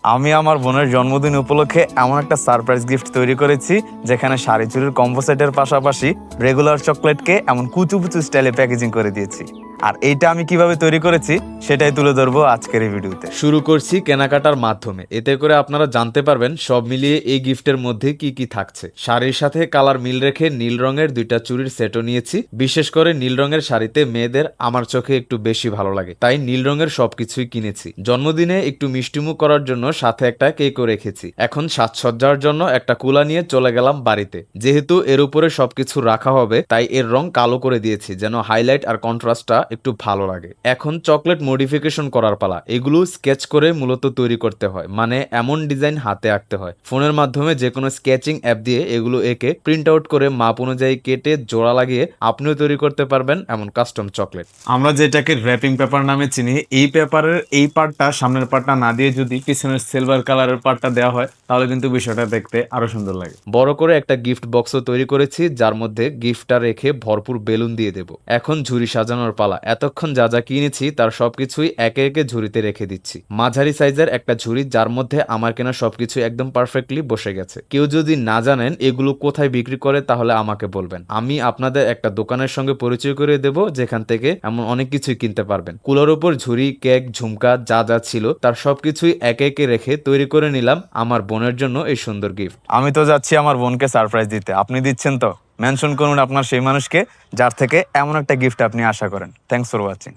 আমি আমার বোনের জন্মদিন উপলক্ষে এমন একটা সারপ্রাইজ গিফট তৈরি করেছি, যেখানে শাড়ি চুড়ির কম্বো সেটের পাশাপাশি রেগুলার চকলেটকে এমন কুচু কুচু স্টাইলে প্যাকেজিং করে দিয়েছি। আর এইটা আমি কিভাবে তৈরি করেছি সেটাই তুলে ধরবো আজকের এই ভিডিওতে। শুরু করছি কেনাকাটার মাধ্যমে, এতে করে আপনারা জানতে পারবেন সব মিলিয়ে এই গিফটের মধ্যে কি কি থাকছে। শাড়ির সাথে কালার মিল রেখে নীল রঙের 2টা চুড়ির সেটও নিয়েছি। বিশেষ করে নীল রঙের শাড়িতে মেয়েদের আমার চোখে একটু বেশি ভালো লাগে, তাই নীল রঙের সবকিছুই কিনেছি। জন্মদিনে একটু মিষ্টিমুখ করার জন্য সাথে একটা কেকও রেখেছি। এখন সাজসজ্জার জন্য একটা কুলা নিয়ে চলে গেলাম বাড়িতে। যেহেতু এর উপরে সবকিছু রাখা হবে, তাই এর রং কালো করে দিয়েছি যেন হাইলাইট আর কন্ট্রাস্টটা একটু ভালো লাগে। এখন চকলেট মডিফিকেশন করার পালা। এগুলো স্কেচ করে মূলত তৈরি করতে হয়, মানে এমন ডিজাইন হাতে আঁকতে হয়। ফোনের মাধ্যমে যে কোনো স্কেচিং অ্যাপ দিয়ে এগুলো এঁকে প্রিন্ট আউট করে মাপ অনুযায়ী কেটে জোড়া লাগিয়ে আপনিও তৈরি করতে পারবেন এমন কাস্টম চকলেট। আমরা যেটাকে র্যাপিং পেপার নামে চিনি, এই পেপারের এই পার্টটা সামনের পার্টটা না দিয়ে যদি পিছনের সিলভার কালারের পার্টটা দেওয়া হয়, তাহলে কিন্তু বিষয়টা দেখতে আরো সুন্দর লাগে। বড় করে একটা গিফট বক্সও তৈরি করেছি, যার মধ্যে গিফটটা রেখে ভরপুর বেলুন দিয়ে দেব। এখন ঝুড়ি সাজানোর পালা। এতক্ষণ যা যা কিনেছি তার সবকিছুই একে একে ঝুড়িতে রেখে দিচ্ছি। মাঝারি সাইজের একটা ঝুড়ি, যার মধ্যে আমার কেনা সবকিছু একদম পারফেক্টলি বসে গেছে। কেউ যদি না জানেন এগুলো কোথায় বিক্রি করে, তাহলে আমাকে বলবেন, আমি আপনাদের একটা দোকানের সঙ্গে পরিচয় করে দেব, যেখান থেকে এমন অনেক কিছুই কিনতে পারবেন। কুলার উপর ঝুড়ি, কেক, ঝুমকা যা যা ছিল তার সবকিছুই একে একে রেখে তৈরি করে নিলাম আমার বোনের জন্য এই সুন্দর গিফট। আমি তো যাচ্ছি আমার বোনকে সারপ্রাইজ দিতে, আপনি দিচ্ছেন তো? মেনশন করুন আপনার সেই মানুষকে যার থেকে এমন একটা গিফট আপনি আশা করেন। Thanks for watching.